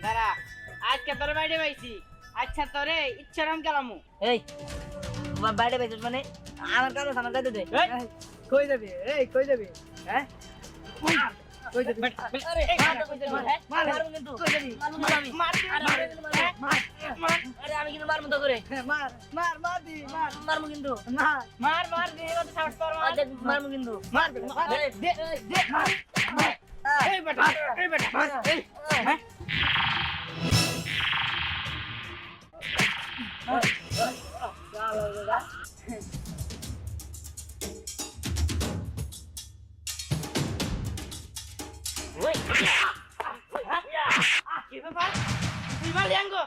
দাঁড়া, আজকে তোর বাইরে পাইছি। আচ্ছা তোরে ইচ্ছারাম গেলামু। এই বাইরে পাইছিস মানে আমার কাছে আমার কাছে দে। কই যাবি? এই কই যাবি? হ্যাঁ কই যাবি? আরে মারবো কিন্তু কই যাবি? আরে আমি কিন্তু মারবো তো করে। মার মার মার দি মার মারবো কিন্তু মার মার দে এবার সাহস তোর মার। মারবো কিন্তু মার দে দে মার। এই বেটা মার। এই হ্যাঁ কি ব্যাপার? তুই মারলি আঙ্গো?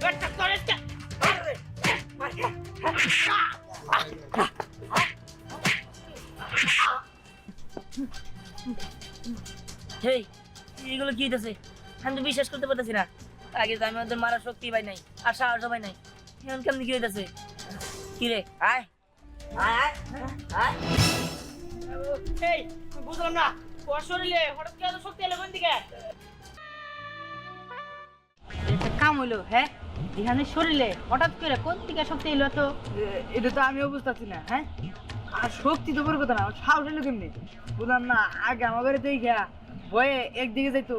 বেটা তোর একটা হেই এগুলো কি হইতেছে? আমি তো বিশ্বাস করতে পারতেছি না। আগে তো আমি ওদের মারার শক্তি পাই নাই আর সাহস পাই নাই, এখন কেমন কি হইতেছে? কি রে আয় আয় আয় এই বুঝলাম না, ওর শরীরে হঠাৎ করে এত শক্তি এলো কোন দিকে? একটা কাম হইলো, হ্যাঁ এখানে শরীরে হঠাৎ করে কোন দিকে শক্তি এলো? তো এটা তো আমিও বুঝতেছি না। হ্যাঁ আর শক্তি তো বড় কথা না, সাহস এলো কেমনি বুঝলাম না। আগে আমার ঘরে তুই খেয়া বয়ে একদিকে যাইতো,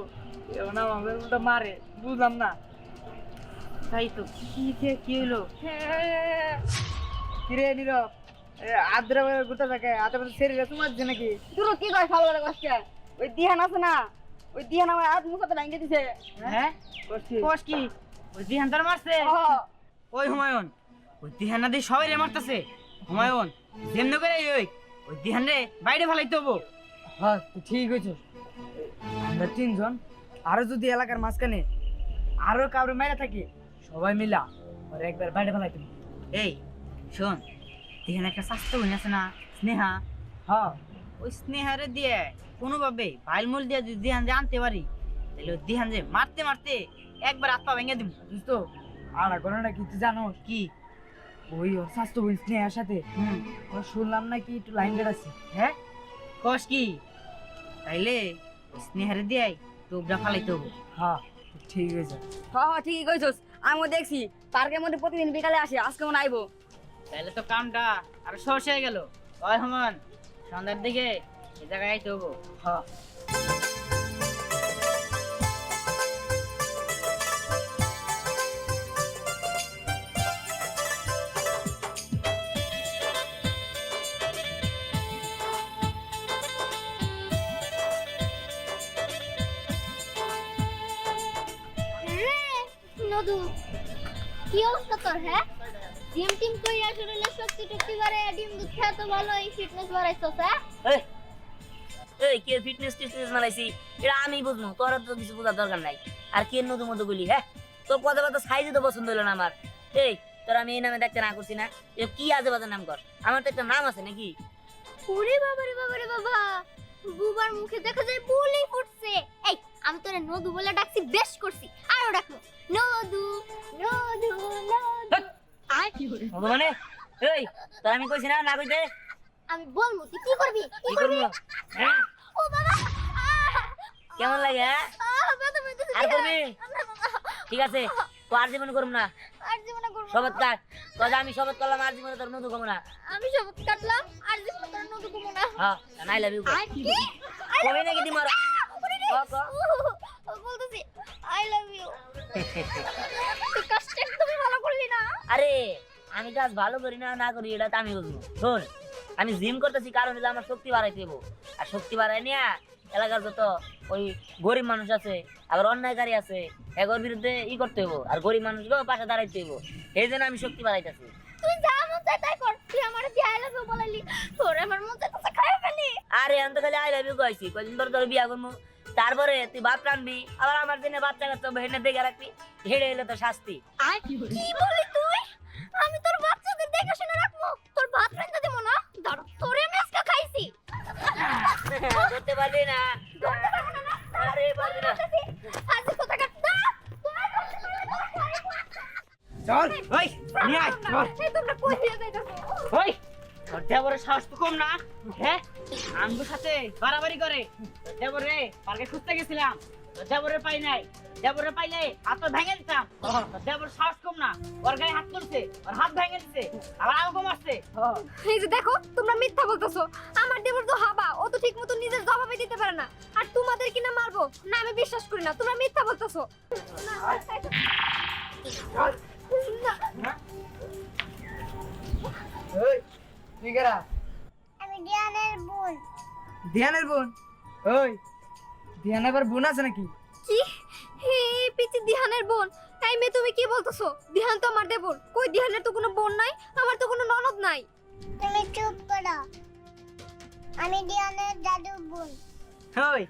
এখন আমাকে উল্টা মারে, বুঝলাম না। তাই তো কি হইলো? কিরে নীরব, আদ্রা গোটা থাকে হাতে মধ্যে শরীরে তোমার যে নাকি? তুই কি কয় ফাল করে কষ্ট? ওই দিহান আছে না, ওই দিহান আমার হাত মুখতে ভাঙিয়ে দিছে। হ্যাঁ করছি কোষ কি ওই দিহানদার মারছে? ওই হুমায়ুন, ওই দিহানা দিয়ে সবাই রে মারতেছে। হুমায়ুন যেমন করে ওই দিহান রে বাইরে ফেলাইতে হবো। হ্যাঁ তুই ঠিক হয়েছিস। আমরা তিনজন আরো যদি এলাকার মাঝখানে আরো কাউরে মেরে থাকি, সবাই মিলা আর একবার বাইরে ফেলাইতে হবে। এই শোন, এখানে একটা স্বাস্থ্য বোন আছে না, স্নেহা? হ্যাঁ ওই স্নেহারে দিয়ে কোনোভাবে ভাইলমূল দিয়ে যদি দিহান যে আনতে পারি, তাহলে ওই দিহান যে মারতে মারতে একবার হাত পা ভেঙে দিব। বুঝতো আর ঘটনা কি তুই জানো? কি? ওই ওর স্বাস্থ্য বোন স্নেহার সাথে ওর শুনলাম নাকি একটু লাইন আছে। হ্যাঁ কস কি? তাইলে ওই স্নেহারে দিয়ে তোবরা ফালাইতে হবো। হ্যাঁ ঠিক হয়েছে। হ্যাঁ ঠিকই কইছস, আমিও দেখছি পার্কের মধ্যে প্রতিদিন বিকালে আসে, আজকে মনে আইবো। তাহলে তো কামটা আরো সহজ হয়ে গেল। ওই হুমান, সন্ধ্যার দিকে এই জায়গায় আইতে হবো। হ্যাঁ নদু কি অবস্থা তোর? হ্যাঁ জিম টিম কইরা শরীরে শক্তি টক্তি বাড়ে, ডিম দুধ খেয়ে তো ভালো, এই ফিটনেস বাড়াইছস? হ্যাঁ এই কে ফিটনেস টিটনেস মারাইছি এটা আমি বুঝবো, তোর তো কিছু বোঝার দরকার নাই। আর কে নতুন মতো বলি? হ্যাঁ তোর কথাবার্তা সাইজে তো পছন্দ হলো না আমার। এই তোর আমি এই নামে দেখতে না করছি না, এ কি আজে বাজে নাম কর? আমার তো একটা নাম আছে নাকি? ওরে বাবা রে বাবা রে বাবা, বুবার মুখে দেখা যায় বুলি ফুটছে। এই আমি তোরে নদু বলে ডাকছি, বেশ করছি, আরো ডাকবো নদু নদু নদু। আয় কি করে নদু মানে? এই তোর আমি কইছি না না কইতে? আমি বলবো, তুই কি করবি? কি করবো? হ্যাঁ ও বাবা, কেমন লাগে? হ্যাঁ ব্যথা পেতেছে। আর করবি? ঠিক আছে তো আর জীবন করব না, আর জীবনে করবো শপথ না। কাট। তোর আমি শপথ করলাম আর জীবনে তোর নদু খাবো না। আমি শপথ কাটলাম, আর জীবনে তোর নদু করবো না। হ্যাঁ আই লাভ ইউ। কি? কবে নাকি দিমার বলতেছি আই লাভ ইউ। তুই কাজটা একদমই ভালো করলি না। আরে আমি কাজ ভালো করি না না করি এটা তো আমি বুঝবো। শোন আমি জিম করতেছি কারণ হলো আমার শক্তি বাড়াইতে দেবো, আর শক্তি বাড়াই নিয়ে এলাকার যত ওই গরিব মানুষ আছে আবার অন্যায়কারী আছে এগোর বিরুদ্ধে করতে হবো, আর গরিব মানুষকেও পাশে দাঁড়াইতে হবো। এই জন্য আমি শক্তি বাড়াইতেছি। তুই যা মন চায় তাই কর, তুই আমার কি আই লাভ ইউ বলাইলি, তোর আমার মন চায় তো খাই ফেলি। আরে আমি তো খালি আই লাভ ইউ কইছি, কয়দিন পর তোর বিয়া করবো, তারপরে তুই ভাত রানবি, আবার আমার জন্য বাচ্চা কাচ্চা হেনে দেখে রাখবি, হেড়ে এলে তো শাস্তি। কি বলি তুই? আমি তোর বাচ্চাদের দেখাশোনা রাখবো, তোর ভাত রান্না পারবি না। আরে পারবি না। আজ কোথাকার চল ওই নিয়ে আয় চল এই তোমরা কই দিয়ে যাইতাছো? ওই তোর দেবরের সাহস তো কম না হ্যাঁ আমগুর সাথে বাড়াবাড়ি করে তোর দেবর রে পার্কে খুঁজতে গেছিলাম তোর দেবরে পাই নাই দেবরে পাইলে হাত তো ভেঙে দিতাম তোর দেবর সাহস কম না ওর গায়ে হাত তুলছে ওর হাত ভেঙে দিছে আবার আমাকে মারছে এই যে দেখো তোমরা মিথ্যা বলতেছো। আমার দেবর তো হাবা, ও তো ঠিক মতো নিজের জবাবই দিতে পারে না। আর তোমাদের কিনা মারবো না, আমি বিশ্বাস করি না। তোমরা মিথ্যা বলতেছো। ওই তুই কেরা? আমি জ্ঞানের বোন। ধ্যানের বোন? ওই ধ্যান আবার বোন আছে নাকি? কি? এই পিচি দিহানের বোন? এই মেয়ে তুমি কি বলতেছো? দিহান তো আমার দেবর। কই দিহানের তো কোনো বোন নাই, আমার তো কোনো ননদ নাই। তুমি চুপ করো। আমি দিহানের দাদুর বোন। ওই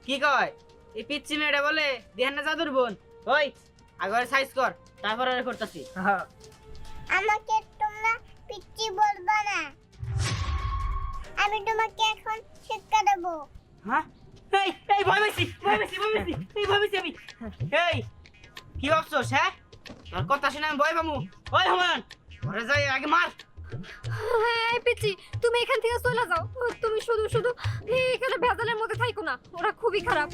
কি কয় এই পিচ্চি মেয়েটা বলে দিহানা জাদুর বোন ওই আগের সাইজ কর তারপর আর করতেছি আমাকে তোমরা পিচ্চি বলবা না। আমি তোমাকে এখন শিক্ষা দেব। হ্যাঁ এই এই ভয় পেয়েছি এই ভয় পেয়েছি আমি এই কি ভাবছস হ্যাঁ তোর কথা শুনে আমি ভয় পামু ওই হুমায়ুন ঘরে যাই আগে মার হ্যাঁ পিচ্চি তুমি এখান থেকে চলে যাও। তুমি শুধু শুধু এখানে ভেজালের মধ্যে থাইকো না, ওরা খুবই খারাপ।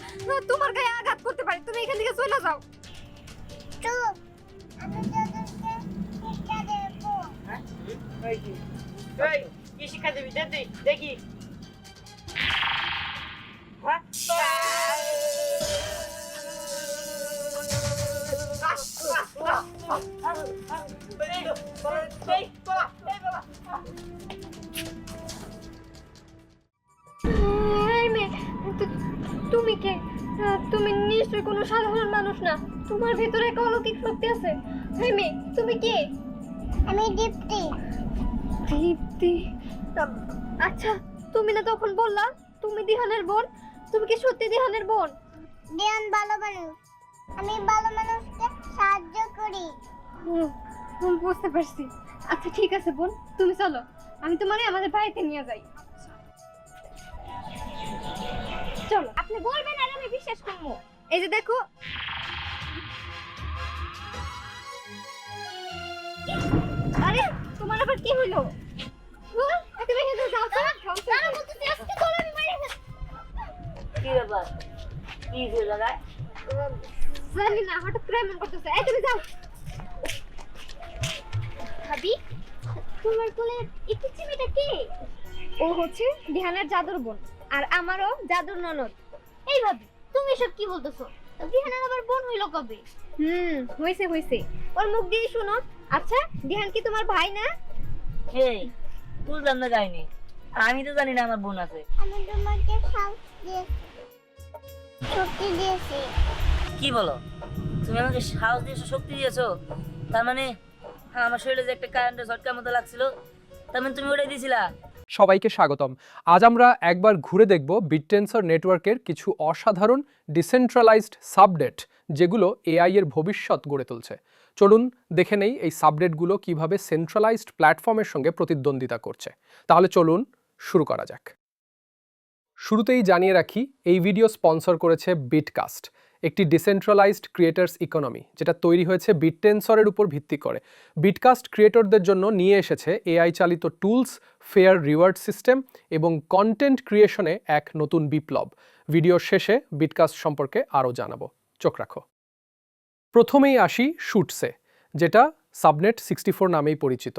তোমার গায়ে আঘাত করতে পারে, তুমি এখান থেকে চলে যাও। চুপ, আমি তোদেরকে শিক্ষা দেব। এই কি শিক্ষা দিবি দেখি হ্যাঁ এই মেয়ে, তুমি কে? তুমি নিশ্চয়ই কোনো সাধারণ মানুষ না, তোমার ভিতরে এক অলৌকিক শক্তি আছে। এই মেয়ে, তুমি কে? আমি দীপ্তি। দীপ্তি? আচ্ছা, তুমি না তখন বললা তুমি দিহানের বোন? তুমি কি সত্যি দিহানের বোন? দিহান ভালো মানুষ, আমি ভালো মানুষকে সাহায্য করি। বুঝতে পারছি। আচ্ছা ঠিক আছে বোন, তুমি চলো, আমি তোমারে আমাদের বাড়িতে নিয়ে যাই। চলো, আপনি বলবেন আর আমি বিশ্বাস করবো। এই যে দেখো, আরে তোমার আবার কি হলো? তুমি এখানে যাও তো। না বলতেছি আজকে চলো, আমি মারি না। কি ব্যাপার? কি হয়েছে জায়গায়? জানি না, হঠাৎ করে এমন করতেছে। এই তুমি যাও। ভাবি, তোমার কোলে এই পিচ্চিমেটা কে? ও হচ্ছে দিহানের জাদুর বোন, আর আমারও জাদুর ননদ। এই ভাবি, তুমি এসব কি বলতেছো? দিহানের আবার বোন হইলো কবে? হইছে। ওর মুখ দিয়ে শুনো। আচ্ছা, দিহান কি তোমার ভাই না? এই বুঝলাম না কাহিনী। আমি তো জানি না আমার বোন আছে। আমি তোমাকে শক্তি দিয়েছি। কি বলো? তুমি আমাকে সাহস দিয়েছো, শক্তি দিয়েছো? তার মানে আমার শরীরে যে একটা কারেন্টের ঝটকার মতো লাগছিল, তার মানে তুমি ওটাই দিয়েছিলা? সবাইকে স্বাগতম। আজ আমরা একবার ঘুরে দেখব বিটটেন্সর নেটওয়ার্কের কিছু অসাধারণ ডিসেন্ট্রালাইজড সাবনেট, যেগুলো এআই এর ভবিষ্যৎ গড়ে তুলছে। চলুন দেখে নেই এই সাবনেটগুলো কিভাবে সেন্ট্রালাইজড প্ল্যাটফর্মের সঙ্গে প্রতিদ্বন্দ্বিতা করছে। তাহলে চলুন শুরু করা যাক। শুরুতেই জানিয়ে রাখি, এই ভিডিও স্পন্সর করেছে বিটকাস্ট, একটি ডিসেন্ট্রালাইজড ক্রিয়েটার্স ইকোনমি, যেটা তৈরি হয়েছে বিটটেন্সরের উপর ভিত্তি করে। বিটকাস্ট ক্রিয়েটরদের জন্য নিয়ে এসেছে এআই চালিত টুলস, ফেয়ার রিওয়ার্ড সিস্টেম এবং কন্টেন্ট ক্রিয়েশনে এক নতুন বিপ্লব। ভিডিওর শেষে বিটকাস্ট সম্পর্কে আরও জানাবো, চোখ রাখো। প্রথমেই আসি শুটসে, যেটা সাবনেট 64 নামেই পরিচিত।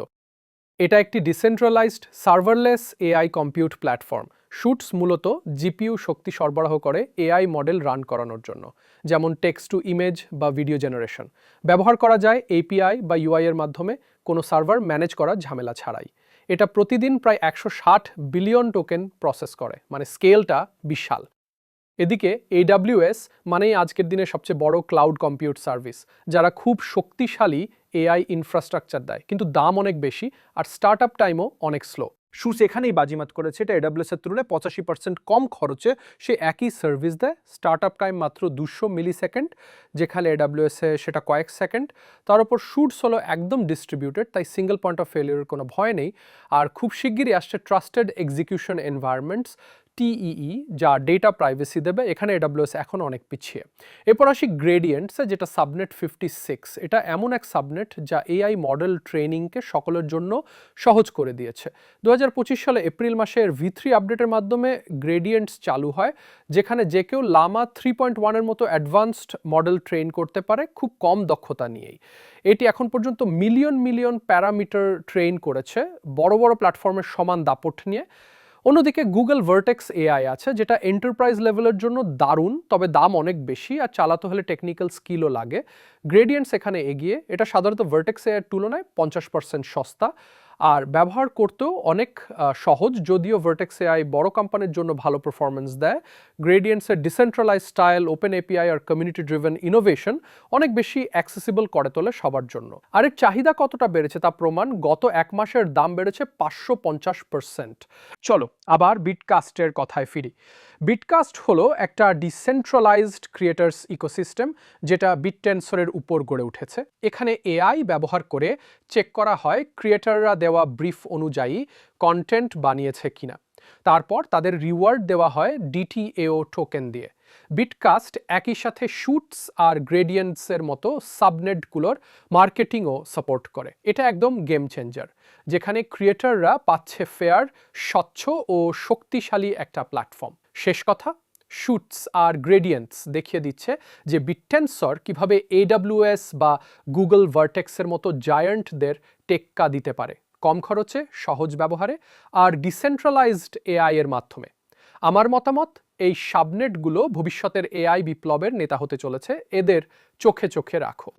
এটা একটি decentralised serverless AI compute platform. Suits মূলত জিপিইউ শক্তি সরবরাহ করে এআই মডেল রান করানোর জন্য, যেমন টেক্সট টু ইমেজ বা ভিডিও জেনারেশন। ব্যবহার করা যায় এপিআই বা ইউআই এর মাধ্যমে, কোনো সার্ভার ম্যানেজ করার ঝামেলা ছাড়াই। এটা প্রতিদিন প্রায় 160 বিলিয়ন টোকেন প্রসেস করে, মানে স্কেলটা বিশাল। এদিকে AWS মানেই আজকের দিনে সবচেয়ে বড় ক্লাউড কম্পিউট সার্ভিস, যারা খুব শক্তিশালী এআই ইনফ্রাস্ট্রাকচার দেয়, কিন্তু দাম অনেক বেশি আর স্টার্ট আপ টাইমও অনেক স্লো। শুটস এখানেই বাজিমাত করেছে, এটা AWS এর তুলনায় 85% কম খরচে সে একই সার্ভিস দেয়। স্টার্ট আপ টাইম মাত্র 200 মিলি সেকেন্ড, যেখানে AWS এ সেটা কয়েক সেকেন্ড। তার উপর শুটস হলো একদম ডিস্ট্রিবিউটেড, তাই সিঙ্গেল পয়েন্ট অফ ফেলিওরের কোনো ভয় নেই। আর খুব শিগগিরই আসছে ট্রাস্টেড এক্সিকিউশন এনভায়রনমেন্টস, TEE, যা ডেটা প্রাইভেসি দেবে। এখানে AWS এখন অনেক পিছিয়ে। এরপর আসি গ্রেডিয়েন্টসে, যেটা সাবনেট 56। এটা এমন এক সাবনেট যা AI মডেল ট্রেনিংকে সকলের জন্য সহজ করে দিয়েছে। 2025 সালে এপ্রিল মাসের V3 আপডেটের মাধ্যমে গ্রেডিয়েন্টস চালু হয়, যেখানে যে কেউ লামা 3.1 এর মতো অ্যাডভান্সড মডেল ট্রেন করতে পারে খুব কম দক্ষতা নিয়েই। এটি এখন পর্যন্ত মিলিয়ন প্যারামিটার ট্রেন করেছে, বড় বড় প্ল্যাটফর্মের সমান দাপট নিয়ে। অন্যদিকে গুগল ভার্টেক্স AI আছে, যেটা এন্টারপ্রাইজ লেভেলের জন্য দারুণ, তবে দাম অনেক বেশি আর চালাতে হলে টেকনিক্যাল স্কিলও লাগে। গ্রেডিয়েন্টস এখানে এগিয়ে। এটা সাধারণত ভার্টেক্স AI এর তুলনায় 50% সস্তা আর ব্যবহার করতেও অনেক সহজ, যদিও ভার্টেক্স AI বড় কোম্পানির জন্য ভালো পারফরমেন্স দেয়। গ্রেডিয়েন্টসের ডিসেন্ট্রালাইজ স্টাইল, ওপেন API আর কমিউনিটি ড্রিভেন ইনোভেশন অনেক বেশি অ্যাক্সেসিবল করে তোলে সবার জন্য। আর এর চাহিদা কতটা বেড়েছে তা প্রমাণ, গত এক মাসের দাম বেড়েছে 550%। চলো আবার বিটকাস্টের কথায় ফিরি। বিটকাস্ট হলো একটা ডিসেন্ট্রালাইজড ক্রিয়েটার্স ইকোসিস্টেম, যেটা বিটটেন্সরের উপর গড়ে উঠেছে। এখানে AI ব্যবহার করে চেক করা হয় ক্রিয়েটাররা দেওয়া ব্রিফ অনুযায়ী কন্টেন্ট বানিয়েছে কিনা। তারপর তাদের রিওয়ার্ড দেওয়া হয় DTAO টোকেন দিয়ে। বিটকাস্ট একই সাথে শুটস আর গ্রেডিয়েন্টসের মতো সাবনেটগুলোর মার্কেটিংও সাপোর্ট করে। এটা একদম গেম চেঞ্জার, যেখানে ক্রিয়েটাররা পাচ্ছে ফেয়ার, স্বচ্ছ ও শক্তিশালী একটা প্ল্যাটফর্ম। শেষ কথা, শুটস আর গ্রেডিয়েন্টস দেখিয়ে দিচ্ছে যে বিটটেন্সর কিভাবে AWS বা গুগল ভার্টেক্সের মতো জায়ান্টদের টেক্কা দিতে পারে, কম খরচে, সহজ ব্যবহারে আর ডিসেন্ট্রালাইজড AI এর মাধ্যমে। আমার মতামত, এই সাবনেটগুলো ভবিষ্যতের AI বিপ্লবের নেতা হতে চলেছে। এদের চোখে চোখে রাখো।